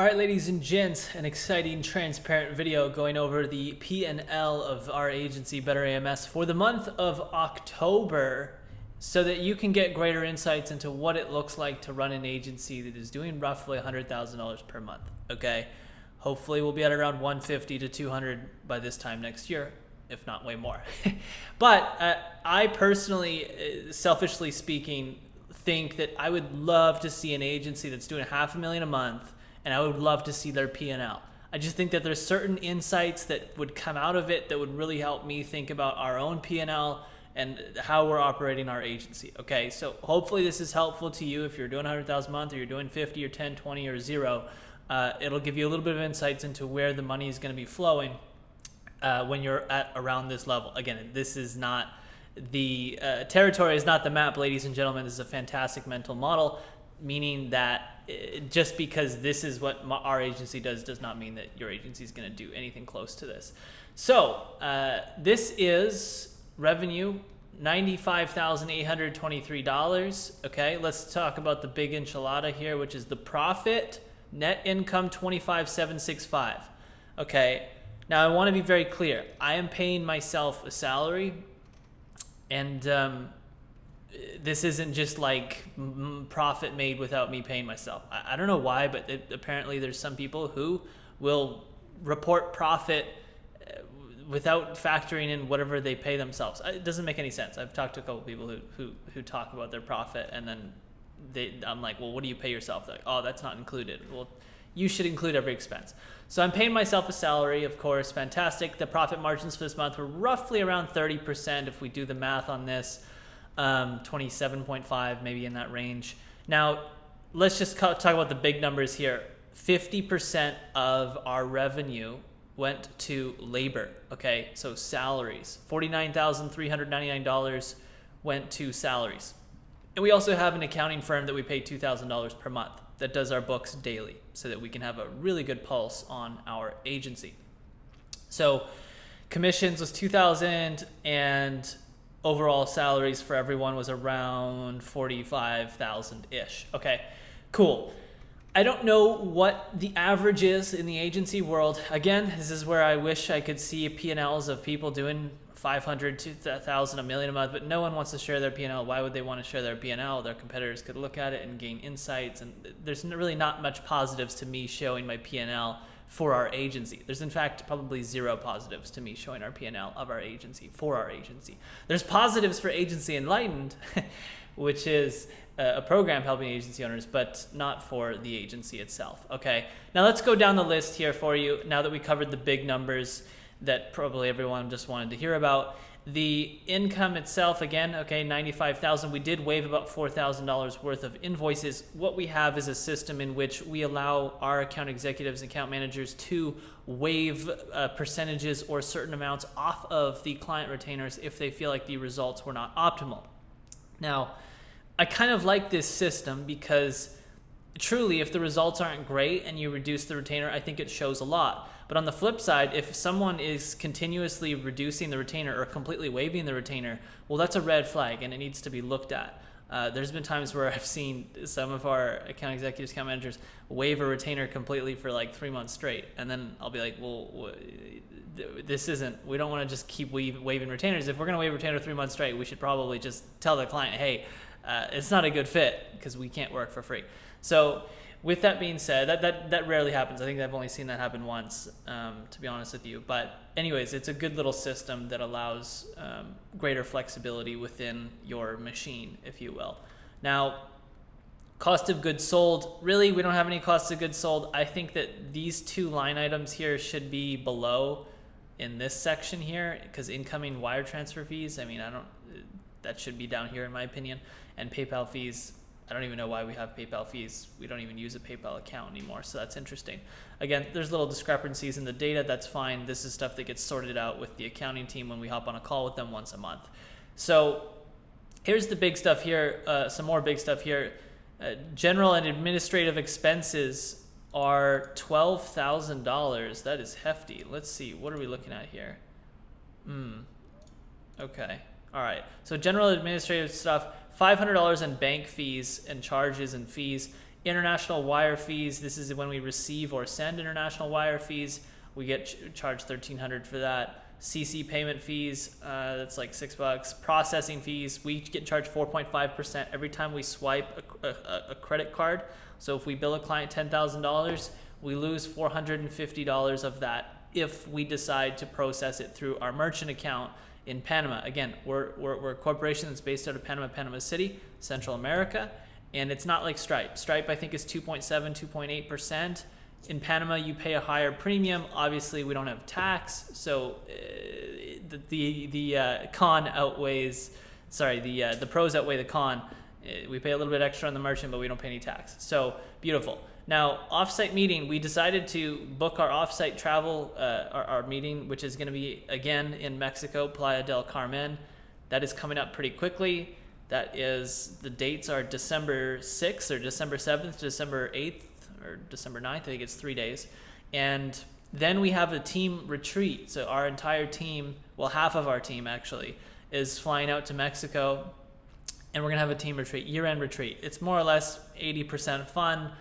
All right, ladies and gents, an exciting, transparent video going over the P&L of our agency, Better AMS, for the month of October, so that you can get greater insights into what it looks like to run an agency that is doing roughly $100,000 per month. Okay, hopefully we'll be at around 150 to 200 by this time next year, if not way more. But I personally, selfishly speaking, think that I would love to see an agency that's doing $500,000 a month, and I would love to see their P&L. I just think that there's certain insights that would come out of it that would really help me think about our own P&L and how we're operating our agency. Okay, so hopefully this is helpful to you if you're doing 100,000 a month, or you're doing 50 or 10, 20 or 0. It'll give you a little bit of insights into where the money is going to be flowing when you're at around this level. Again, this is not the territory is not the map, ladies and gentlemen. This is a fantastic mental model, meaning that just because this is what our agency does not mean that your agency is going to do anything close to this. So this is revenue, $95,823. Okay, let's talk about the big enchilada here, which is the profit. Net income, $25,765. Okay, now I want to be very clear. I am paying myself a salary, and this isn't just like profit made without me paying myself. I don't know why, but apparently there's some people who will report profit without factoring in whatever they pay themselves. It doesn't make any sense. I've talked to a couple people who talk about their profit, and then I'm like, well, what do you pay yourself? They're like, oh, that's not included. Well, you should include every expense. So I'm paying myself a salary, of course, fantastic. The profit margins for this month were roughly around 30% if we do the math on this. 27.5, maybe in that range. Now, let's just talk about the big numbers here. 50% of our revenue went to labor, okay? So salaries. $49,399 went to salaries. And we also have an accounting firm that we pay $2,000 per month that does our books daily so that we can have a really good pulse on our agency. So commissions was $2,000, and overall salaries for everyone was around $45,000-ish. Okay, cool. I don't know what the average is in the agency world. Again, this is where I wish I could see P&Ls of people doing 500, 2,000, a million a month, but no one wants to share their P&L. Why would they want to share their P&L? Their competitors could look at it and gain insights, and there's really not much positives to me showing my P&L for our agency. There's in fact probably 0 positives to me showing our P&L of our agency for our agency. There's positives for Agency Enlightened, which is a program helping agency owners, but not for the agency itself. Okay, now let's go down the list here for you. Now that we covered the big numbers that probably everyone just wanted to hear about. The income itself, again, okay, $95,000. We did waive about $4,000 worth of invoices. What we have is a system in which we allow our account executives and account managers to waive percentages or certain amounts off of the client retainers if they feel like the results were not optimal. Now, I kind of like this system because truly, if the results aren't great and you reduce the retainer, I think it shows a lot. But on the flip side, if someone is continuously reducing the retainer or completely waiving the retainer, well, that's a red flag and it needs to be looked at. There's been times where I've seen some of our account executives, account managers waive a retainer completely for like 3 months straight. And then I'll be like, well, we don't want to just keep waiving retainers. If we're going to waive a retainer 3 months straight, we should probably just tell the client, hey, it's not a good fit because we can't work for free. So with that being said, that rarely happens. I think I've only seen that happen once, to be honest with you. But anyways, it's a good little system that allows greater flexibility within your machine, if you will. Now, cost of goods sold, really, we don't have any cost of goods sold. I think that these 2 line items here should be below in this section here, because incoming wire transfer fees, I mean, that should be down here in my opinion. And PayPal fees, I don't even know why we have PayPal fees. We don't even use a PayPal account anymore, so that's interesting. Again, there's little discrepancies in the data. That's fine. This is stuff that gets sorted out with the accounting team when we hop on a call with them once a month. So here's the big stuff here, some more big stuff here. General and administrative expenses are $12,000. That is hefty. Let's see, what are we looking at here? Okay, all right. So general administrative stuff, $500 in bank fees and charges and fees International wire fees, this is when we receive or send international wire fees. We get charged $1,300 for that. CC payment fees, that's like $6. Processing fees, we get charged 4.5% every time we swipe a credit card. So if we bill a client $10,000, we lose $450 of that if we decide to process it through our merchant account in Panama. Again, we're a corporation that's based out of Panama City, Central America, and it's not like Stripe. Stripe, I think, is 2.7, 2.8%. In Panama, you pay a higher premium. Obviously, we don't have tax, so the con outweighs. Sorry, the pros outweigh the con. We pay a little bit extra on the merchant, but we don't pay any tax. So beautiful. Now, offsite meeting. We decided to book our offsite travel, our meeting, which is going to be again in Mexico, Playa del Carmen. That is coming up pretty quickly. That is, the dates are December 6th or December 7th, December 8th. Or December 9th, I think it's 3 days. And then we have a team retreat. So our entire team, well, half of our team actually, is flying out to Mexico, and we're gonna have a team retreat, year-end retreat. It's more or less 80% fun,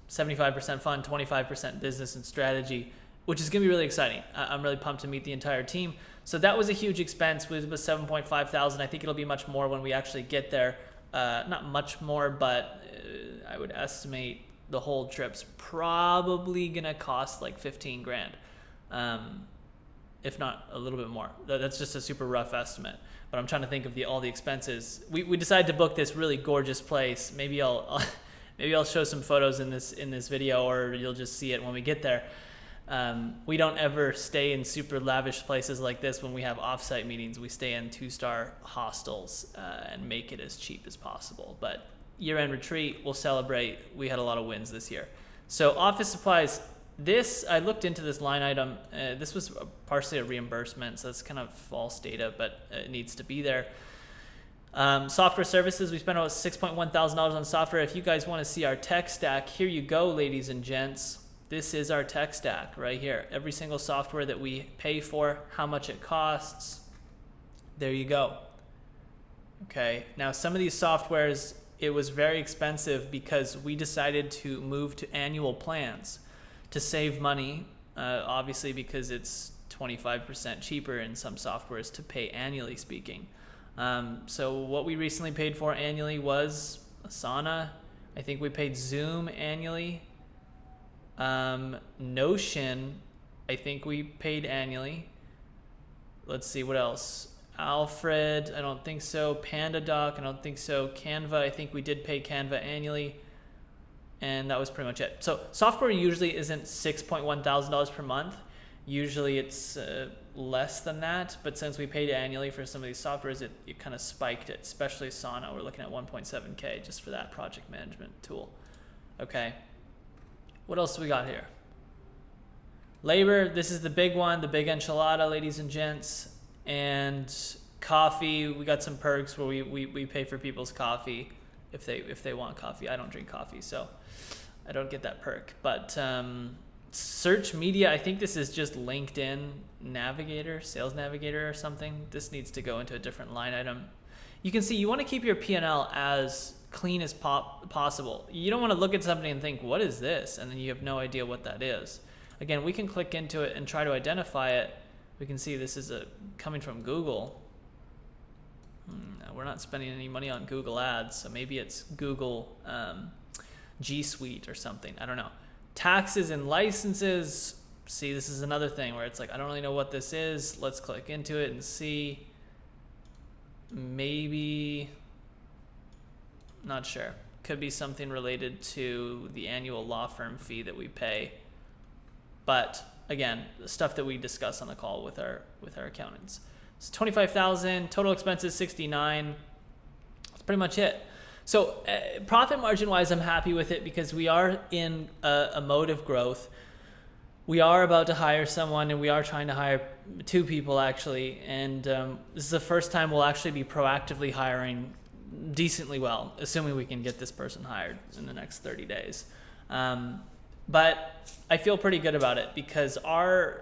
75% fun, 25% business and strategy, which is gonna be really exciting. I'm really pumped to meet the entire team. So that was a huge expense. It was 7.5 thousand. I think it'll be much more when we actually get there. Not much more, but I would estimate the whole trip's probably gonna cost like 15 grand, if not a little bit more. That's just a super rough estimate, but I'm trying to think of all the expenses. We decided to book this really gorgeous place. Maybe I'll show some photos in this video, or you'll just see it when we get there. We don't ever stay in super lavish places like this when we have offsite meetings. We stay in 2-star hostels and make it as cheap as possible. But year-end retreat, we'll celebrate. We had a lot of wins this year. So office supplies, this, I looked into this line item. This was partially a reimbursement, so it's kind of false data, but it needs to be there. Software services, we spent about $6.1 thousand on software. If you guys want to see our tech stack, here you go, ladies and gents. This is our tech stack right here. Every single software that we pay for, how much it costs. There you go. Okay, now some of these softwares, it was very expensive because we decided to move to annual plans to save money, obviously because it's 25% cheaper in some softwares to pay annually speaking. So what we recently paid for annually was Asana. I think we paid Zoom annually. Notion, I think we paid annually. Let's see what else. Alfred, I don't think so. PandaDoc, I don't think so. Canva, I think we did pay Canva annually. And that was pretty much it. So software usually isn't $6.1 thousand per month. Usually it's less than that. But since we paid annually for some of these softwares, it kind of spiked it, especially Asana. We're looking at 1.7K just for that project management tool. Okay. What else do we got here? Labor, this is the big one, the big enchilada, ladies and gents. And coffee, we got some perks where we pay for people's coffee if they want coffee. I don't drink coffee, so I don't get that perk. But search media, I think this is just LinkedIn Navigator, Sales Navigator or something. This needs to go into a different line item. You can see you want to keep your P&L as clean as possible. You don't want to look at something and think, what is this? And then you have no idea what that is. Again, we can click into it and try to identify it. We can see this is coming from Google. We're not spending any money on Google ads, so maybe it's Google G Suite or something. I don't know. Taxes and licenses. See, this is another thing where it's like, I don't really know what this is. Let's click into it and see. Maybe, not sure. Could be something related to the annual law firm fee that we pay. But again, the stuff that we discuss on the call with our accountants. It's 25,000, total expenses 69. That's pretty much it. So profit margin wise, I'm happy with it because we are in a mode of growth. We are about to hire someone, and we are trying to hire 2 people actually. And this is the first time we'll actually be proactively hiring decently well, assuming we can get this person hired in the next 30 days. But I feel pretty good about it because our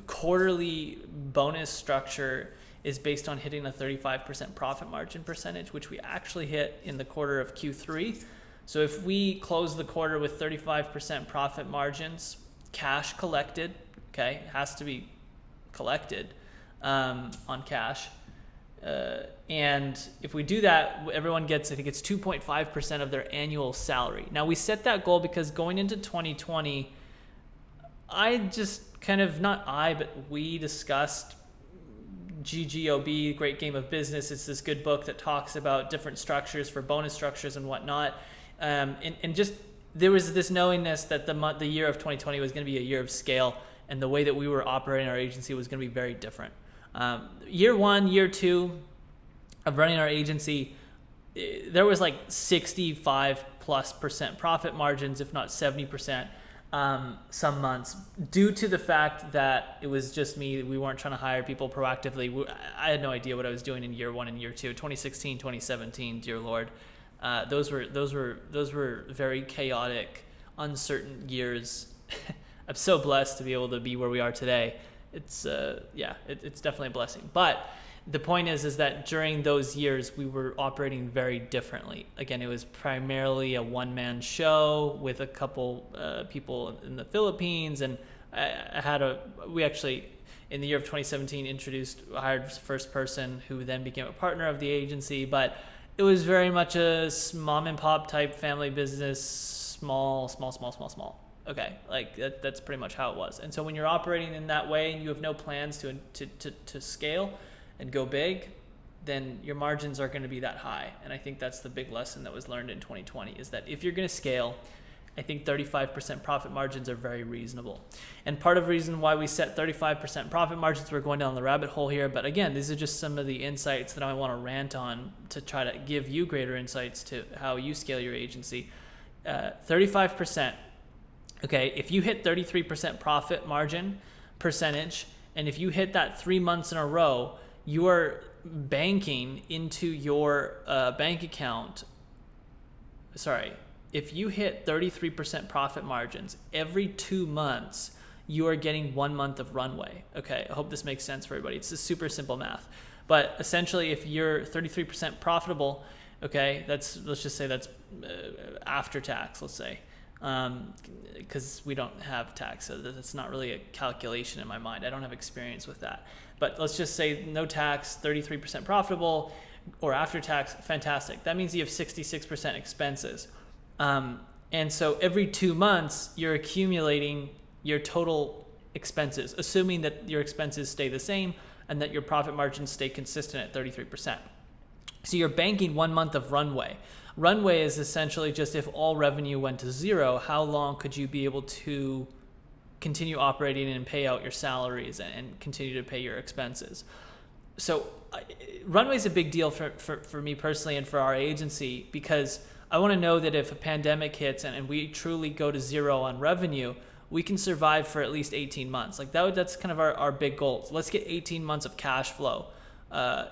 quarterly bonus structure is based on hitting a 35% profit margin percentage, which we actually hit in the quarter of Q3. So if we close the quarter with 35% profit margins, cash collected, okay, has to be collected on cash. And if we do that, everyone gets, I think it's 2.5% of their annual salary. Now we set that goal because going into 2020, I just kind of, not I, but we discussed GGOB, Great Game of Business. It's this good book that talks about different structures for bonus structures and whatnot. And just there was this knowingness that the year of 2020 was going to be a year of scale, and the way that we were operating our agency was going to be very different. Year 1, year 2 of running our agency, there was like 65+% profit margins, if not 70%, some months, due to the fact that it was just me. We weren't trying to hire people proactively. I had no idea what I was doing in year 1 and year 2. 2016, 2017, dear Lord. Those were very chaotic, uncertain years. I'm so blessed to be able to be where we are today. It's it's definitely a blessing. But the point is that during those years we were operating very differently. Again, it was primarily a one-man show with a couple people in the Philippines, and we actually in the year of 2017 hired the first person who then became a partner of the agency, but it was very much a mom and pop type family business, small. Okay, like that's pretty much how it was. And so when you're operating in that way and you have no plans to scale and go big, then your margins are going to be that high. And I think that's the big lesson that was learned in 2020, is that if you're going to scale, I think 35% profit margins are very reasonable. And part of the reason why we set 35% profit margins, we're going down the rabbit hole here, but again, these are just some of the insights that I want to rant on to try to give you greater insights to how you scale your agency. 35%. Okay, if you hit 33% profit margin percentage, and if you hit that 3 months in a row, you are banking into your bank account. If you hit 33% profit margins every 2 months, you are getting 1 month of runway. Okay, I hope this makes sense for everybody. It's a super simple math. But essentially, if you're 33% profitable, okay, let's just say that's after tax, let's say. Because we don't have tax, so that's not really a calculation in my mind. I don't have experience with that. But let's just say no tax, 33% profitable, or after tax, fantastic. That means you have 66% expenses. And so every 2 months, you're accumulating your total expenses, assuming that your expenses stay the same and that your profit margins stay consistent at 33%. So you're banking 1 month of runway. Runway is essentially just if all revenue went to zero, how long could you be able to continue operating and pay out your salaries and continue to pay your expenses? So runway is a big deal for me personally and for our agency, because I want to know that if a pandemic hits and we truly go to zero on revenue, we can survive for at least 18 months. Like that's kind of our big goal. So let's get 18 months of cash flow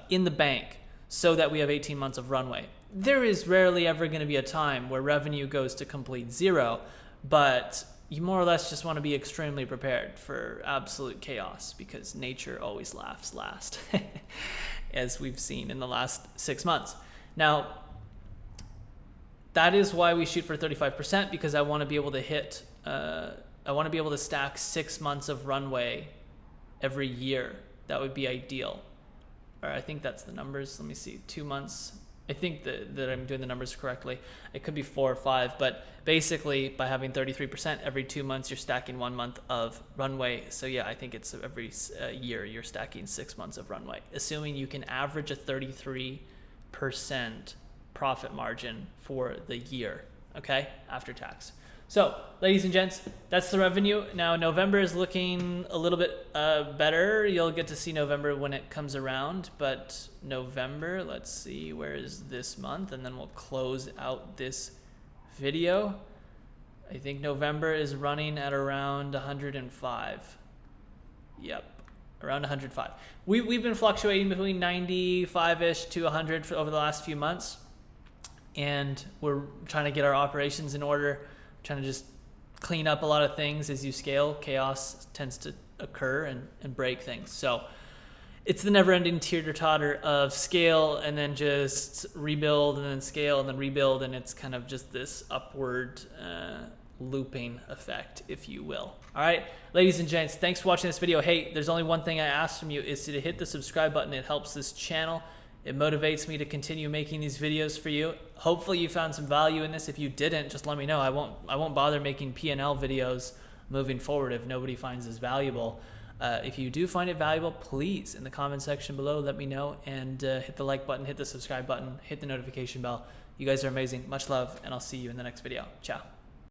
in the bank so that we have 18 months of runway. There is rarely ever going to be a time where revenue goes to complete zero, but you more or less just want to be extremely prepared for absolute chaos, because nature always laughs last, as we've seen in the last 6 months. Now, that is why we shoot for 35%, because I want to be able to stack 6 months of runway every year. That would be ideal. Or I think that's the numbers. Let me see, 2 months. I think that I'm doing the numbers correctly. It could be 4 or 5, but basically by having 33% every 2 months, you're stacking 1 month of runway. So yeah, I think it's every year you're stacking 6 months of runway, assuming you can average a 33% profit margin for the year, okay, after tax. So, ladies and gents, that's the revenue. Now, November is looking a little bit better. You'll get to see November when it comes around. But November, let's see, where is this month? And then we'll close out this video. I think November is running at around 105. Yep, around 105. We've been fluctuating between 95-ish to 100 over the last few months. And we're trying to get our operations in order, trying to just clean up a lot of things. As you scale, chaos tends to occur and break things. So it's the never-ending teeter-totter of scale and then just rebuild and then scale and then rebuild, and it's kind of just this upward looping effect, if you will. All right, ladies and gents, thanks for watching this video. Hey, there's only one thing I ask from you, is to hit the subscribe button. It helps this channel. It motivates me to continue making these videos for you. Hopefully you found some value in this. If you didn't, just let me know. I won't bother making P&L videos moving forward if nobody finds this valuable. If you do find it valuable, please, in the comment section below, let me know, and hit the like button, hit the subscribe button, hit the notification bell. You guys are amazing. Much love, and I'll see you in the next video. Ciao.